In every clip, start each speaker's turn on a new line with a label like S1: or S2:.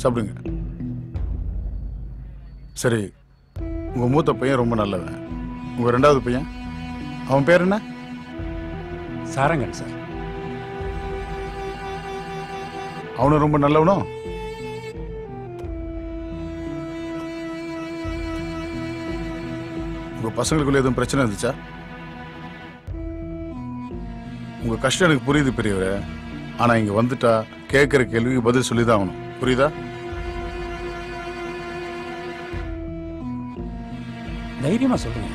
S1: சாப்பிடுங்க. சரி, உங்க மூத்த பையன் ரொம்ப நல்லவன். உங்க ரெண்டாவது பையன், அவன் பேர் என்ன?
S2: சாரங்கன் சார்.
S1: அவனும் ரொம்ப நல்லவனோ? உங்க பசங்களுக்குள்ள எதுவும் பிரச்சனை இருந்துச்சா? உங்க கஷ்டம் எனக்கு புரியுது பெரியவரே. ஆனா இங்க வந்துட்டா கேட்கிற கேள்விக்கு பதில் சொல்லிதான் ஆகணும். புரியுதா?
S2: தைரியமா சொல்லுங்க.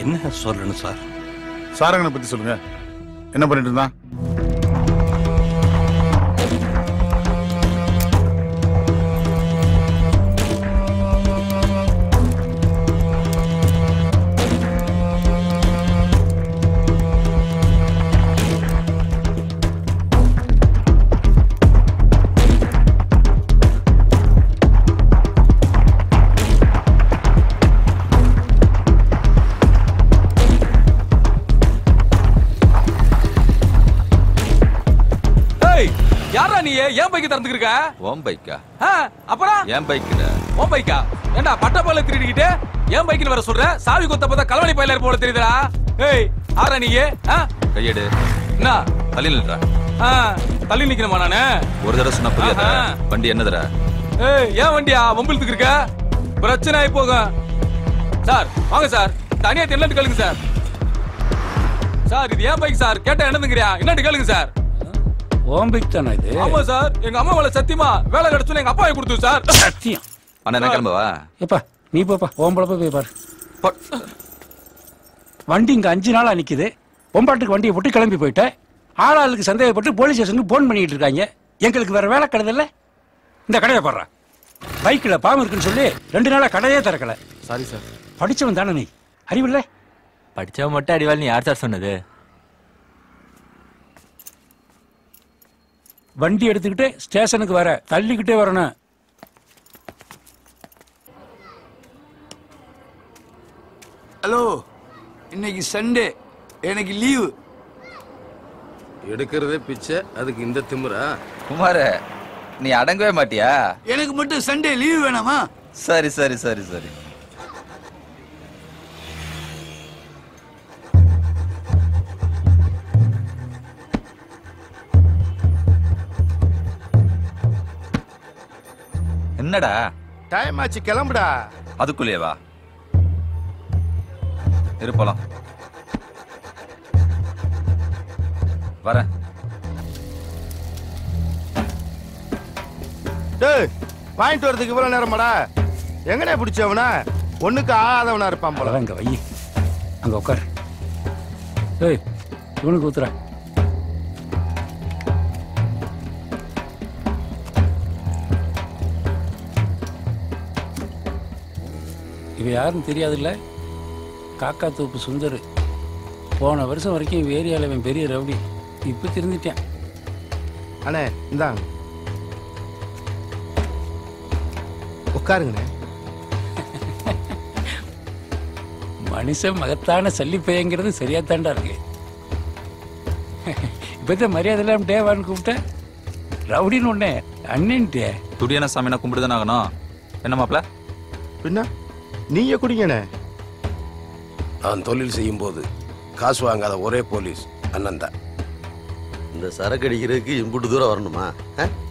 S3: என்ன சொல்லணும் சார்?
S1: சாரங்கனை பத்தி சொல்லுங்க. என்ன பண்ணிட்டு இருந்தான்?
S4: ஏன் பைக் தரந்துக்கிருக்க?
S5: ஓம் பைக்கா?
S4: அப்புறம்
S5: ஏன் பைக்குடா?
S4: ஓம் பைக்கா? ஏண்டா பட்ட போல திருடிக்கிட்டு ஏன் பைக்னு வர சொல்ற? சாவி கொத்த பார்த்தா கலவணி பையலர் போல தெரியுதுடா. ஏய் ஆறா நீ?
S5: கையெடு.
S4: என்ன
S5: தள்ளி நில்றா.
S4: தள்ளி நிக்கணுமா நானு?
S5: ஒரு தடவை சொன்னா புரியாதா? வண்டி என்னதுடா?
S4: ஏய் ஏன் வண்டியா வம்பிழுத்துக்கு இருக்க? பிரச்சனை ஆகி போகும். சார் வாங்க சார், தனியா என்னன்னு கேளுங்க சார். சார் இது ஏன் பைக் சார், கேட்டா என்னதுங்கறியா? என்னன்னு கேளுங்க சார்.
S2: ஓம் பைக் தானே இது?
S4: ஆமா சார், எங்க அம்மா மேல சத்தியமா வேலை கிடைச்சுன்னு எங்க அப்பாவை கொடுத்து சார்.
S2: சத்தியம்.
S5: அண்ணா நான் கிளம்பவா?
S2: எப்பா நீ போப்பா, ஓம்பள போய் பாரு. வண்டி இங்க 5 நாளா நிக்குது. பொம்பாட்டுக்கு வண்டியை போட்டு கிளம்பி போயிட்டேன். ஆளாளுக்கு சந்தேகப்பட்டு போலீஸ் ஸ்டேஷனுக்கு போன் பண்ணிட்டு இருக்காங்க. எங்களுக்கு வேற வேலை கிடையாது. இந்த கடையை போடுறா. பைக்கில் பாம்பு இருக்குன்னு சொல்லி 2 நாளா கடையே திறக்கல.
S6: Sorry sir.
S2: படிச்சவன் தானே நீ? அறிவில்லை?
S6: படிச்சவன் மட்டும் அறிவாள் நீ யார் சார் சொன்னது?
S2: வண்டி எடுத்துக்கிட்டு ஸ்டேஷனுக்கு வர தள்ளிக்கிட்டே வரணும்.
S7: ஹலோ, இன்னைக்கு சண்டே, எனக்கு லீவு.
S8: எடுக்கிறதே பிச்சை, அதுக்கு இந்த திமிரா?
S5: குமார நீ அடங்கவே மாட்டியா?
S7: எனக்கு மட்டும் சண்டே லீவு வேணாமா?
S5: சரி சரி சரி சரி. என்னடா
S8: டைம் ஆச்சு, கிளம்புடா.
S5: அதுக்குள்ளே வா, இருப்பலாம் வரேன்.
S8: டேய், வாங்கிட்டு வரதுக்கு இவ்வளவு நேரமாடா? எங்கனே பிடிச்சவனா? ஒண்ணுக்கு ஆகாதவனா இருப்பான் போல.
S2: அங்க வை, அங்க உட்கார். ஏய் இவனுக்கு ஊத்துற. இவ யாருன்னு தெரியாதுல்ல? காக்கா தோப்பு சுந்தர். போன வருஷம் வரைக்கும் இவ ஏரியாவில் இவன் பெரிய ரவுடி. இப்போ திருந்திட்டேன்.
S8: அண்ணே இந்தாங்க, உட்காருங்கண்ணே.
S2: மனுஷன் மகத்தான சல்லிப்பையங்கிறது சரியாத்தாண்டா இருக்கு. இப்பதான் மரியாதை இல்லாம டேவான்னு கூப்பிட்டேன். ரவுடின்னு ஒண்ணே அண்ணன்ட்டே.
S5: துடியான சாமினா கும்பிடுதானே ஆகணும். என்ன மாப்ள?
S8: பின்ன நீங்க குடிங்கண்ணே.
S9: நான் தொழில் செய்யும் போது காசு வாங்காத ஒரே போலீஸ் அண்ணன் தான்.
S10: இந்த சரக்கு அடிக்கிறதுக்கு இம்புட்டு தூரம் வரணுமா?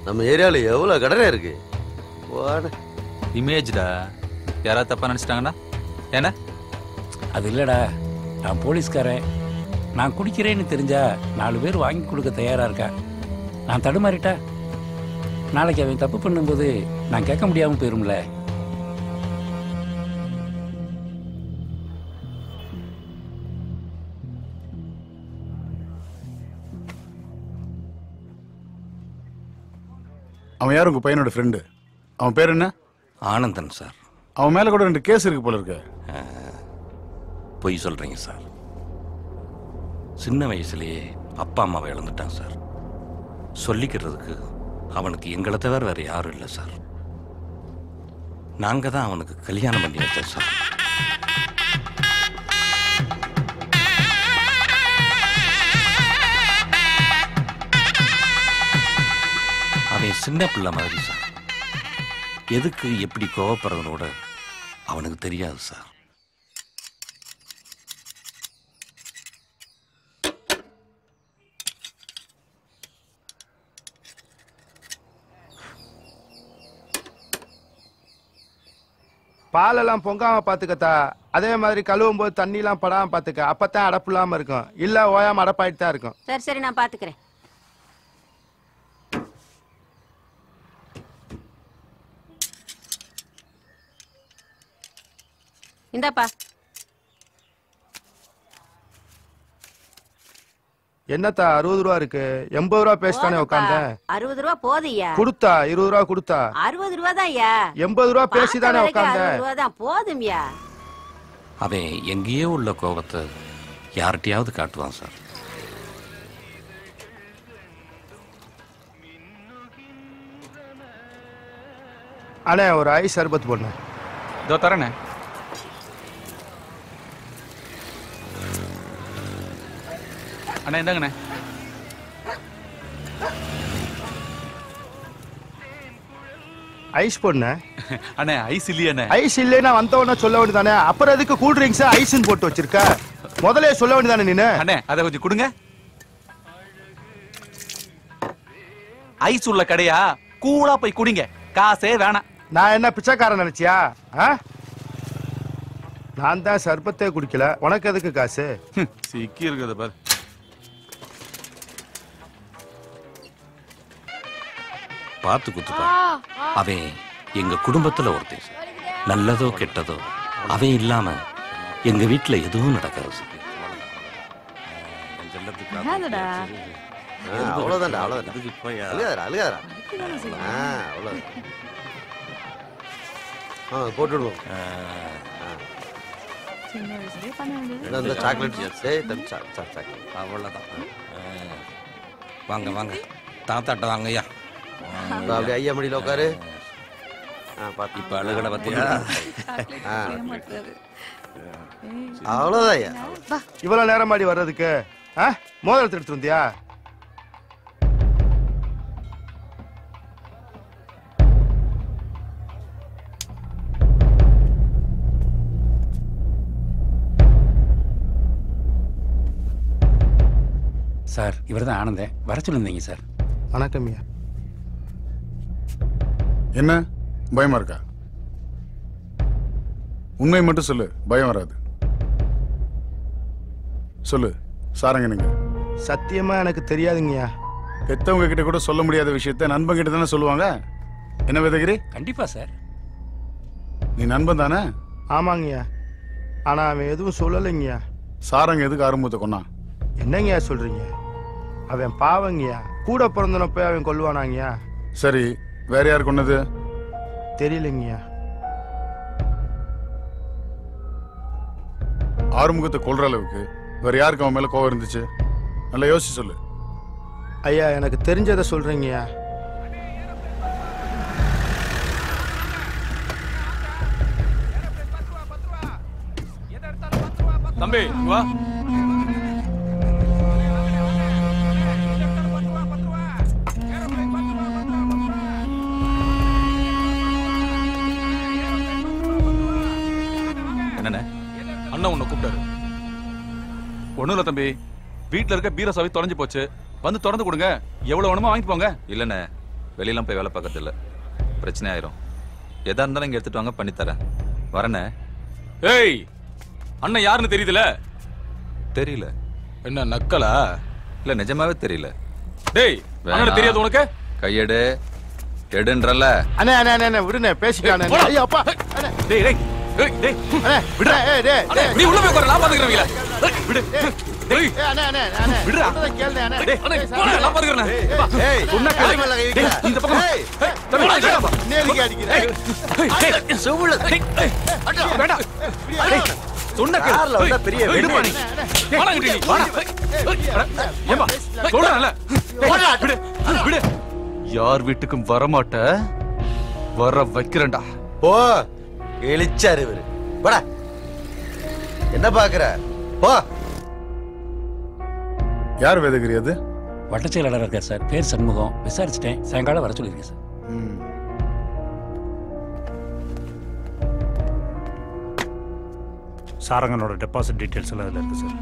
S10: நம்ம ஏரியாவில் எவ்வளோ கடனை இருக்கு.
S5: இமேஜ்டா, யாராவது தப்பா நினைச்சிட்டாங்கன்னா என்ன?
S2: அது இல்லடா, நான் போலீஸ்காரன். நான் குடிக்கிறேன்னு தெரிஞ்சா 4 பேர் வாங்கி கொடுக்க தயாரா இருக்கா. நான் தடுமாறிட்டா நாளைக்கு அவன் தப்பு பண்ணும்போது நான் கேட்க முடியாம போயிரும்ல.
S1: அவன் யார்? உங்க பையனோட ஃப்ரெண்டு. அவன் பேர் என்ன?
S3: ஆனந்தன் சார்.
S1: அவன் மேல கூட 2 கேஸ் இருக்கு போல இருக்கு.
S3: பொய் சொல்றீங்க சார். சின்ன வயசுலயே அப்பா அம்மாவை இழந்துட்டான் சார். சொல்லிக்கிறதுக்கு அவனுக்கு எங்களை தவிர வேற யாரும் இல்லை சார். நாங்க தான் அவனுக்கு கல்யாணம் பண்ணி வச்சோம் சார். சின்ன பிள்ளை மாதிரி சார். எதுக்கு எப்படி கோவப்படுறதோட அவனுக்கு தெரியாது சார்.
S8: பாலெல்லாம் பொங்காம பாத்துக்கத்தா. அதே மாதிரி கழுவும் போது தண்ணி எல்லாம் படாம பாத்துக்க. அப்பதான் அடப்பு இல்லாம இருக்கும். இல்ல ஓயாம அடப்பாயிட்டு தான் இருக்கும்.
S11: சரி சரி, நான் பாத்துக்கிறேன். இந்தாப்பா.
S8: என்னத்தா 60 ரூபா இருக்கு? 80 ரூபா பேசிட்டானே உட்காந்த.
S11: 60 ரூபா போதுயா.
S8: கொடுத்தா 20 ரூபா கொடுத்தா.
S11: 60 ரூபா தான்யா.
S8: 80 ரூபா பேசிதானே உட்காந்த.
S11: 60 ரூபா தான் போதும்யா.
S3: அவன் எங்கேயோ உள்ள கோபத்தை யார்கிட்டயாவது காட்டுவான் சார்.
S8: அண்ணே ஒரு ஐஸ் சர்பத் போடுங்க.
S5: இதோ தரேண்ணே. அண்ணா இந்தாங்கண்ணே.
S8: ஐஸ் போடுண்ணே.
S5: அண்ணே ஐஸ் இல்லையாண்ணே?
S8: ஐஸ் இல்லைன்னா வந்தவன சொல்ல வேண்டியதானே. அப்புறம் எதுக்கு கூல் ட்ரிங்க்ஸ் ஐஸ்ன்னு போட்டு வச்சிருக்க? முதல்ல சொல்ல வேண்டியதானே நீனு.
S5: அண்ணே அதை கொஞ்சம் கொடுங்க. ஐஸ் உள்ள கடையா? கூலா போய் குடிங்க, காசே வேணாம்.
S8: நான் என்ன பிச்சைக்காரன் நினைச்சியா? நான் தான் சர்பத்தே குடிக்கல, உனக்கு எதுக்கு காசு?
S5: சிக்கி இருக்குது பாரு.
S3: பார்த்து குத்துப்பா. அவன் எங்க குடும்பத்துல ஒருத்தன். நல்லதோ கெட்டதோ அவன் இல்லாம எங்க வீட்டுல எதுவும் நடக்காது.
S10: அவ்வளவுதான் அழுகாதரா. போட்டுடுவோம்.
S3: அவ்வளவுதான். வாங்க வாங்க தாத்தாட்ட வாங்கய்யா.
S10: அப்படியே ஐயா மடியில் உட்காரு.
S3: இப்ப அழுகலை பத்தியா?
S10: அவ்வளவுதான் ஐயா.
S8: இவ்வளவு நேரம் மாடி வர்றதுக்கு மோதிரத்தை எடுத்து வந்தியா?
S2: சார் இவர் தான் ஆனந்தன். வர சொல்லியிருந்தீங்க சார்.
S8: வணக்கம் ஐயா.
S1: என்ன பயமா இருக்கா? உண்மை மட்டும் சொல்லு, பயம் வராது. சொல்லு சாரங்க. நீங்க
S8: சத்தியமா எனக்கு தெரியாதுங்கய்யா.
S1: பெத்தவங்க கிட்ட கூட சொல்ல முடியாத விஷயத்த நண்பன் கிட்ட தானே சொல்லுவாங்க. என்ன வேதகிரி?
S2: கண்டிப்பா சார்.
S1: நீ நண்பன் தானே?
S8: ஆமாங்கய்யா. ஆனா அவன் எதுவும் சொல்லலைங்கய்யா.
S1: சாரங்க எதுக்கு ஆரம்பத்தை கொன்னா?
S8: என்னங்கய்யா சொல்றீங்க? அவன் பாவங்கய்யா. கூட பிறந்தன போய் அவன் கொல்லுவானாங்கய்யா.
S1: சரி, வேற யார் கொன்னது?
S8: தெரியலங்கய்யா.
S1: ஆறுமுகத்தை கொல்ற அளவுக்கு வேற யாருக்கு அவன் மேல கோவம் இருந்துச்சு? நல்லா யோசிச்சு சொல்லு.
S8: ஐயா எனக்கு தெரிஞ்சதை சொல்றீங்கய்யா.
S4: தம்பி வா.
S5: என்னண்ணே?
S4: அண்ணா உன்னை கூப்பிட்டாரு. ஒண்ணும் இல்ல தம்பி, வீட்டுல இருக்க பீரோ சாவி தொலைஞ்சு போச்சு, வந்து திறந்து கொடுங்க, எவ்வளவு வேணுமோ வாங்கிட்டு போங்க.
S5: இல்லண்ணே, வெளியெல்லாம் போய் வேலை பார்க்கறது இல்ல, பிரச்சனை ஆயிரும். எதா இருந்தாலும் இங்க எடுத்துட்டு வாங்க, பண்ணித்தரேன். வரண்ணே.
S4: ஏய், அண்ணன் யாருன்னு தெரியுதுல?
S5: தெரியல.
S4: என்ன நக்கலா?
S5: இல்ல நிஜமாவே தெரியல.
S4: டேய், அண்ணன் தெரியாது உனக்கு?
S5: கையெடு, எடுன்றல.
S8: அண்ணே அண்ணே அண்ணே விடுனே, பேசிட்டானே. ஐயா அப்பா.
S4: டேய் டேய் டேய்
S8: அண்ணே விடுடா. ஏய் டேய்
S4: நீ உள்ள போய் உட்காரு, நான் பாத்துக்கறேன்ல. விடு. டேய்
S8: அண்ணே அண்ணே அண்ணே
S4: விடுடா.
S8: கேளுடா அண்ணே.
S4: டேய் அண்ணே நான் பாத்துக்கறேன்.
S10: ஏய்
S4: சொன்னா
S10: கால் மேல கை வைடா.
S4: இந்த பக்கம்.
S8: நேருக்கு அடிக்கிறேன்.
S4: டேய் செவுல. அடா வேடா. சொன்னா
S10: கார்ல வந்தா பெரிய
S4: விடுமா நீ. வாடா நீ. வாடா. ஏமா சொல்றேன்ல. விடு. விடு. யார் வீட்டுக்கும் வர மாட்ட, வர வைக்கிறேன்டா.
S10: போ. எலிச்சாரு இவரு. போடா. என்ன பாக்குற? போ.
S1: யார் வேதகிரி அது?
S2: வட்டச் செயலாளர் இருக்கார் சார், பேர் சண்முகம். விசாரிச்சுட்டேன், சாயங்காலம் வர சொல்லியிருக்கேன் சார்.
S12: சாரங்கனோட டெபாசிட் டீட்டெயில்ஸ் எல்லாம் இதில் இருக்கு சார்.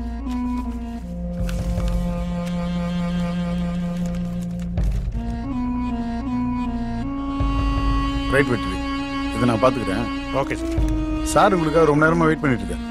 S1: ரைட் வெற்றி, இதை நான் பார்த்துக்கிறேன்.
S12: Okay sir.
S1: சார் உங்களுக்காக ரொம்ப நேரமாக வெயிட் பண்ணிட்டு இருக்கேன்.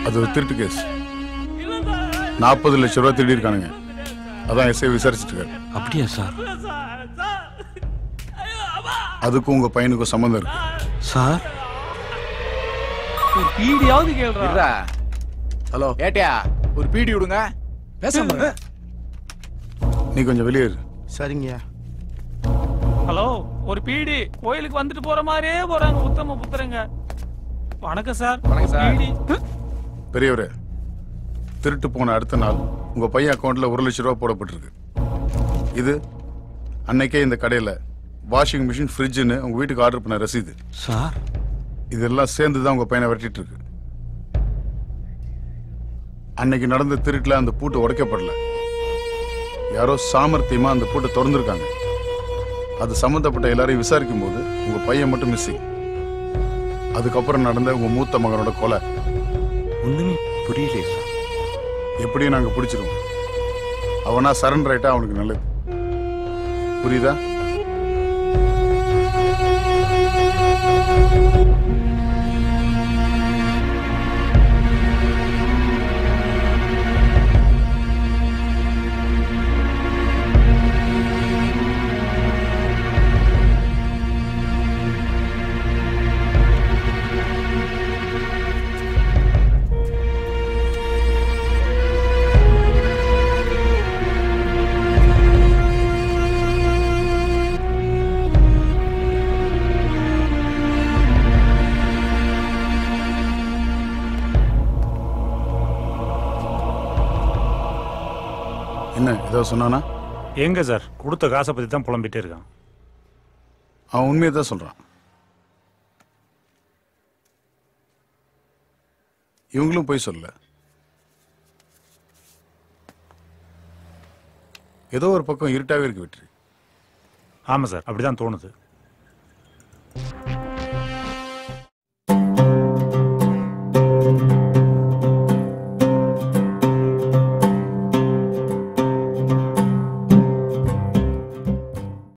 S1: அது ஒரு திருட்டு கேஸ். 40 லட்சம் ரூபாய் திருடி இருக்கானுங்க. அதான் எஸ்ஐ விசாரிச்சுட்டு இருக்காரு.
S3: அப்படியா சார்?
S1: அதுக்கும் உங்க பையனுக்கும் சம்மந்தம் இருக்கு
S3: சார்.
S4: ஒரு பீடியாவது கேளுடா.
S9: ஹலோ
S4: ஏட்டியா, ஒரு பீடி விடுங்க. பேசாம
S1: நீ கொஞ்சம் வெளியே இரு.
S8: சரிங்கய்யா.
S4: ஹலோ, ஒரு பீடி. கோயிலுக்கு வந்துட்டு போற மாதிரியே போறாங்க உத்தம புத்திரங்க. வணக்கம் சார். வணக்கம் சார்.
S1: பெரியவரே, திருட்டு போன அடுத்த நாள் உங்க பையன் அக்கௌண்ட்ல 1 லட்சம் ரூபாய் போடப்பட்டிருக்கு. இது அன்னைக்கே இந்த கடையில வாஷிங் மிஷின், ஃப்ரிட்ஜ்னு உங்க வீட்டுக்கு ஆர்டர் பண்ண ரசீது
S3: சார்.
S1: இதெல்லாம் சேர்ந்து தான் உங்க பையனை விரட்டிட்டு இருக்கு. அன்னைக்கு நடந்த திருட்டுல அந்த பூட்டு உடைக்கப்படல. யாரோ சாமர்த்தியமா அந்த பூட்டை திறந்துருக்காங்க. அது சம்பந்தப்பட்ட எல்லாரையும் விசாரிக்கும் போது உங்க பையன் மட்டும் மிஸ்ஸிங். அதுக்கப்புறம் நடந்த உங்க மூத்த மகனோட கொலை.
S3: ஒண்ணுமே புரியலையே சார்.
S1: எப்படியும் நாங்க பிடிச்சிருவோம். அவனா சரண்டர் ஆயிட்டா அவனுக்கு நல்லது. புரியுதா? என்ன ஏதாவது சொன்னானா?
S12: எங்க சார், கொடுத்த காசை பற்றி தான் புலம்பிட்டே இருக்கான்.
S1: அவன் உண்மையை தான் சொல்றான். இவங்களும் போய் சொல்ல. ஏதோ ஒரு பக்கம் இருட்டாவே இருக்கு வெற்றி.
S12: ஆமாம் சார், அப்படிதான் தோணுது.